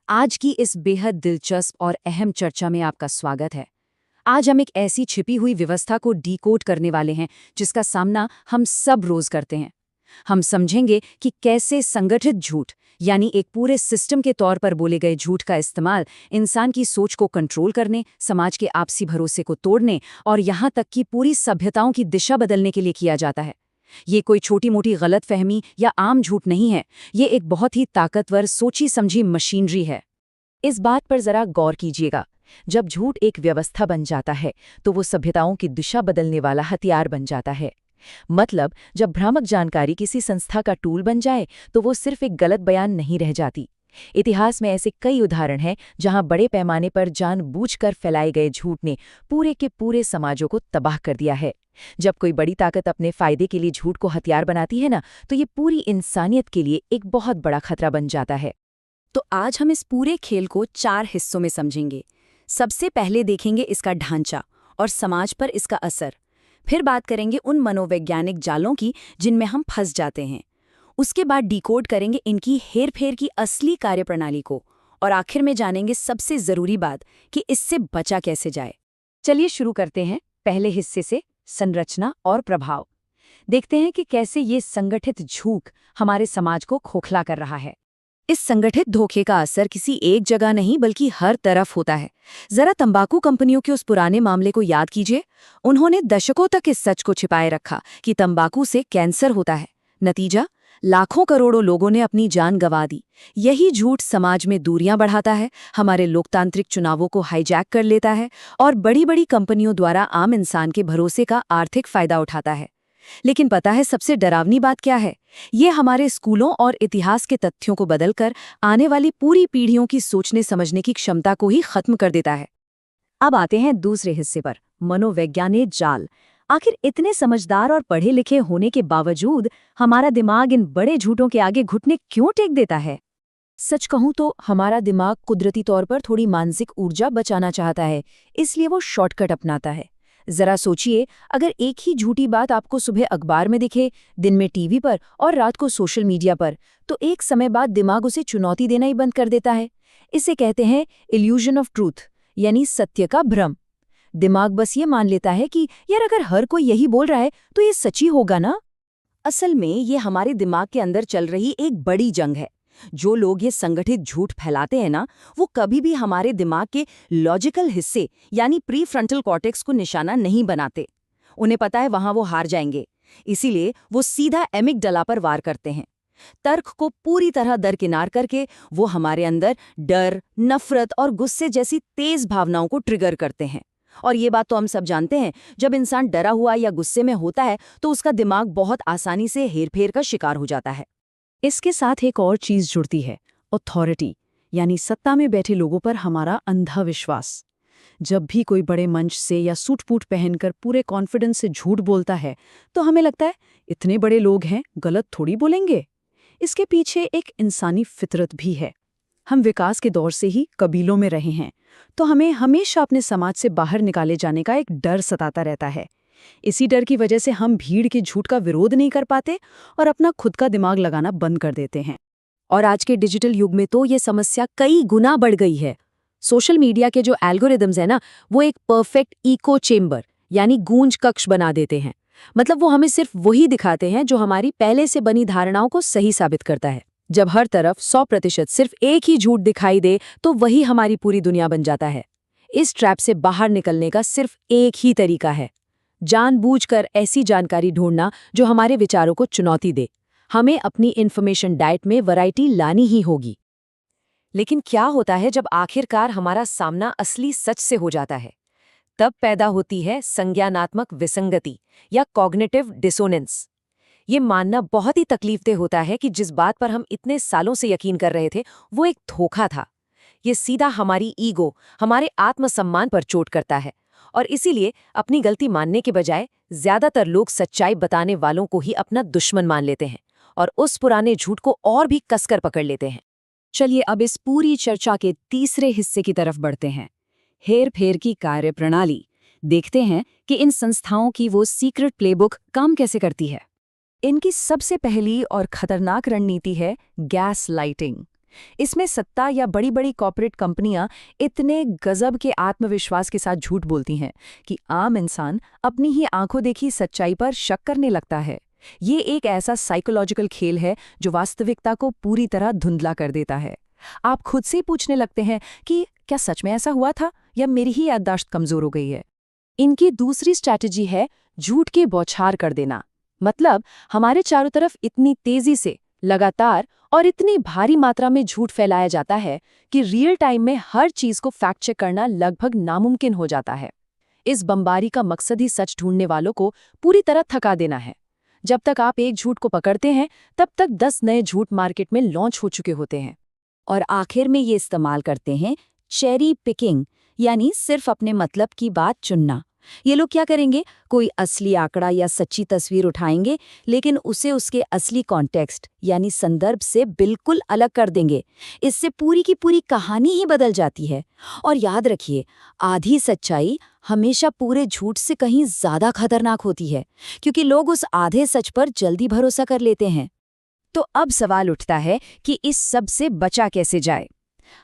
आज की इस बेहद दिलचस्प और अहम चर्चा में आपका स्वागत है। आज हम एक ऐसी छिपी हुई व्यवस्था को डीकोड करने वाले हैं जिसका सामना हम सब रोज करते हैं। हम समझेंगे कि कैसे संगठित झूठ, यानी एक पूरे सिस्टम के तौर पर बोले गए झूठ का इस्तेमाल इंसान की सोच को कंट्रोल करने, समाज के आपसी भरोसे को तोड़ने और यहाँ तक कि पूरी सभ्यताओं की दिशा बदलने के लिए किया जाता है। ये कोई छोटी मोटी गलतफहमी या आम झूठ नहीं है, ये एक बहुत ही ताकतवर सोची समझी मशीनरी है। इस बात पर जरा गौर कीजिएगा, जब झूठ एक व्यवस्था बन जाता है तो वो सभ्यताओं की दिशा बदलने वाला हथियार बन जाता है। मतलब जब भ्रामक जानकारी किसी संस्था का टूल बन जाए तो वो सिर्फ एक गलत बयान नहीं रह जाती। इतिहास में ऐसे कई उदाहरण हैं जहां बड़े पैमाने पर जानबूझकर फैलाए गए झूठ ने पूरे के पूरे समाजों को तबाह कर दिया है। जब कोई बड़ी ताकत अपने फायदे के लिए झूठ को हथियार बनाती है ना, तो ये पूरी इंसानियत के लिए एक बहुत बड़ा खतरा बन जाता है। तो आज हम इस पूरे खेल को 4 हिस्सों में समझेंगे। सबसे पहले देखेंगे इसका ढांचा और समाज पर इसका असर। फिर बात करेंगे उन मनोवैज्ञानिक जालों की जिनमें हम फंस जाते हैं। उसके बाद डिकोड करेंगे इनकी हेरफेर की असली कार्यप्रणाली को। और आखिर में जानेंगे सबसे ज़रूरी बात कि इससे बचा कैसे जाए। चलिए शुरू करते हैं पहले हिस्से से, संरचना और प्रभाव। देखते हैं कि कैसे ये संगठित झूठ हमारे समाज को खोखला कर रहा है। इस संगठित धोखे का असर किसी एक जगह नहीं बल्कि हर तरफ होता है। जरा तंबाकू कंपनियों के उस पुराने मामले को याद कीजिए। उन्होंने दशकों तक इस सच को छिपाए रखा कि तंबाकू से कैंसर होता है। नतीजा, लाखों करोड़ों लोगों ने अपनी जान गंवा दी। यही झूठ समाज में दूरियां बढ़ाता है, हमारे लोकतांत्रिक चुनावों को हाईजैक कर लेता है और बड़ी बड़ी कंपनियों द्वारा आम इंसान के भरोसे का आर्थिक फायदा उठाता है। लेकिन पता है सबसे डरावनी बात क्या है? ये हमारे स्कूलों और इतिहास के तथ्यों को बदलकर आने वाली पूरी पीढ़ियों की सोचने समझने की क्षमता को ही खत्म कर देता है। अब आते हैं दूसरे हिस्से पर, मनोवैज्ञानिक जाल। आखिर इतने समझदार और पढ़े लिखे होने के बावजूद हमारा दिमाग इन बड़े झूठों के आगे घुटने क्यों टेक देता है? सच कहूं तो हमारा दिमाग कुदरती तौर पर थोड़ी मानसिक ऊर्जा बचाना चाहता है, इसलिए वो शॉर्टकट अपनाता है। जरा सोचिए, अगर एक ही झूठी बात आपको सुबह अखबार में दिखे, दिन में टीवी पर और रात को सोशल मीडिया पर, तो एक समय बाद दिमाग उसे चुनौती देना ही बंद कर देता है। इसे कहते हैं इल्यूजन ऑफ ट्रूथ, यानी सत्य का भ्रम। दिमाग बस ये मान लेता है कि यार अगर हर कोई यही बोल रहा है तो ये सच ही होगा ना। असल में ये हमारे दिमाग के अंदर चल रही एक बड़ी जंग है। जो लोग ये संगठित झूठ फैलाते हैं ना, वो कभी भी हमारे दिमाग के लॉजिकल हिस्से यानी प्री फ्रंटल कॉर्टेक्स को निशाना नहीं बनाते। उन्हें पता है वहां वो हार जाएंगे, इसीलिए वो सीधा एमिगडाला पर वार करते हैं। तर्क को पूरी तरह दरकिनार करके वो हमारे अंदर डर, नफरत और गुस्से जैसी तेज भावनाओं को ट्रिगर करते हैं। और ये बात तो हम सब जानते हैं, जब इंसान डरा हुआ या गुस्से में होता है तो उसका दिमाग बहुत आसानी से हेरफेर का शिकार हो जाता है। इसके साथ एक और चीज जुड़ती है, अथॉरिटी, यानी सत्ता में बैठे लोगों पर हमारा अंधा विश्वास। जब भी कोई बड़े मंच से या सूट-बूट पहनकर पूरे कॉन्फिडेंस से झूठ बोलता है तो हमें लगता है इतने बड़े लोग हैं, गलत थोड़ी बोलेंगे। इसके पीछे एक इंसानी फितरत भी है। हम विकास के दौर से ही कबीलों में रहे हैं, तो हमें हमेशा अपने समाज से बाहर निकाले जाने का एक डर सताता रहता है। इसी डर की वजह से हम भीड़ के झूठ का विरोध नहीं कर पाते और अपना खुद का दिमाग लगाना बंद कर देते हैं। और आज के डिजिटल युग में तो ये समस्या कई गुना बढ़ गई है। सोशल मीडिया के जो एल्गोरिदम्स है ना, वो एक परफेक्ट इको चेम्बर यानी गूंज कक्ष बना देते हैं। मतलब वो हमें सिर्फ वही दिखाते हैं जो हमारी पहले से बनी धारणाओं को सही साबित करता है। जब हर तरफ 100% सिर्फ एक ही झूठ दिखाई दे तो वही हमारी पूरी दुनिया बन जाता है। इस ट्रैप से बाहर निकलने का सिर्फ एक ही तरीका है, जानबूझकर ऐसी जानकारी ढूंढना जो हमारे विचारों को चुनौती दे। हमें अपनी इन्फॉर्मेशन डाइट में वैरायटी लानी ही होगी। लेकिन क्या होता है जब आखिरकार हमारा सामना असली सच से हो जाता है? तब पैदा होती है संज्ञानात्मक विसंगति या कॉग्निटिव डिसोनेंस। ये मानना बहुत ही तकलीफदेह होता है कि जिस बात पर हम इतने सालों से यकीन कर रहे थे वो एक धोखा था। ये सीधा हमारी ईगो, हमारे आत्मसम्मान पर चोट करता है और इसीलिए अपनी गलती मानने के बजाय ज्यादातर लोग सच्चाई बताने वालों को ही अपना दुश्मन मान लेते हैं और उस पुराने झूठ को और भी कसकर पकड़ लेते हैं। चलिए अब इस पूरी चर्चा के तीसरे हिस्से की तरफ बढ़ते हैं, हेर-फेर की कार्यप्रणाली। देखते हैं कि इन संस्थाओं की वो सीक्रेट प्लेबुक काम कैसे करती है। इनकी सबसे पहली और खतरनाक रणनीति है गैस लाइटिंग। इसमें सत्ता या बड़ी बड़ी कॉर्पोरेट कंपनियां इतने गजब के आत्मविश्वास के साथ झूठ बोलती हैं कि आम इंसान अपनी ही आंखों देखी सच्चाई पर शक करने लगता है। ये एक ऐसा साइकोलॉजिकल खेल है जो वास्तविकता को पूरी तरह धुंधला कर देता है। आप खुद से पूछने लगते हैं कि क्या सच में ऐसा हुआ था या मेरी ही याददाश्त कमजोर हो गई है। इनकी दूसरी स्ट्रैटेजी है झूठ के बौछार कर देना। मतलब हमारे चारों तरफ इतनी तेजी से, लगातार और इतनी भारी मात्रा में झूठ फैलाया जाता है कि रियल टाइम में हर चीज को फैक्ट चेक करना लगभग नामुमकिन हो जाता है। इस बमबारी का मकसद ही सच ढूंढने वालों को पूरी तरह थका देना है। जब तक आप एक झूठ को पकड़ते हैं, तब तक 10 नए झूठ मार्केट में लॉन्च हो चुके होते हैं। और आखिर में ये इस्तेमाल करते हैं चेरी पिकिंग, यानी सिर्फ अपने मतलब की बात चुनना। ये लोग क्या करेंगे, कोई असली आंकड़ा या सच्ची तस्वीर उठाएंगे, लेकिन उसे उसके असली कॉन्टेक्स्ट यानी संदर्भ से बिल्कुल अलग कर देंगे। इससे पूरी की पूरी कहानी ही बदल जाती है। और याद रखिए, आधी सच्चाई हमेशा पूरे झूठ से कहीं ज्यादा खतरनाक होती है, क्योंकि लोग उस आधे सच पर जल्दी भरोसा कर लेते हैं। तो अब सवाल उठता है कि इस सब से बचा कैसे जाए।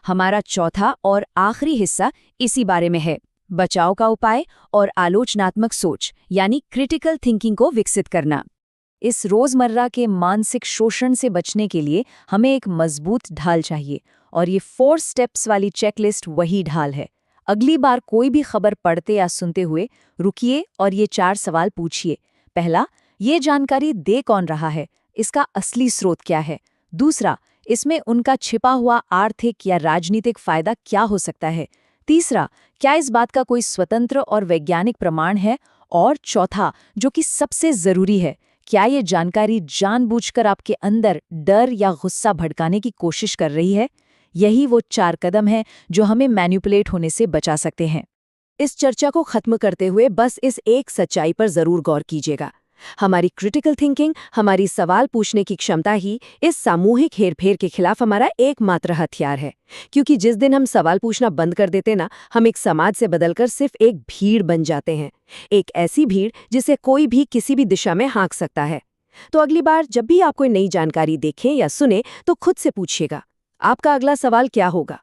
हमारा चौथा और आखिरी हिस्सा इसी बारे में है, बचाव का उपाय और आलोचनात्मक सोच यानी क्रिटिकल थिंकिंग को विकसित करना। इस रोजमर्रा के मानसिक शोषण से बचने के लिए हमें एक मजबूत ढाल चाहिए, और ये 4 स्टेप्स वाली चेकलिस्ट वही ढाल है। अगली बार कोई भी खबर पढ़ते या सुनते हुए रुकिए और ये 4 सवाल पूछिए। पहला, ये जानकारी दे कौन रहा है, इसका असली स्रोत क्या है। दूसरा, इसमें उनका छिपा हुआ आर्थिक या राजनीतिक फायदा क्या हो सकता है। तीसरा, क्या इस बात का कोई स्वतंत्र और वैज्ञानिक प्रमाण है। और चौथा, जो कि सबसे जरूरी है, क्या ये जानकारी जानबूझकर आपके अंदर डर या गुस्सा भड़काने की कोशिश कर रही है। यही वो 4 कदम हैं जो हमें मैनिपुलेट होने से बचा सकते हैं। इस चर्चा को खत्म करते हुए बस इस एक सच्चाई पर जरूर गौर कीजिएगा, हमारी क्रिटिकल थिंकिंग, हमारी सवाल पूछने की क्षमता ही इस सामूहिक हेरफेर के खिलाफ हमारा एकमात्र हथियार है। क्योंकि जिस दिन हम सवाल पूछना बंद कर देते ना, हम एक समाज से बदलकर सिर्फ एक भीड़ बन जाते हैं। एक ऐसी भीड़ जिसे कोई भी किसी भी दिशा में हाँक सकता है। तो अगली बार जब भी आप कोई नई जानकारी देखें या सुने, तो खुद से पूछिएगा, आपका अगला सवाल क्या होगा।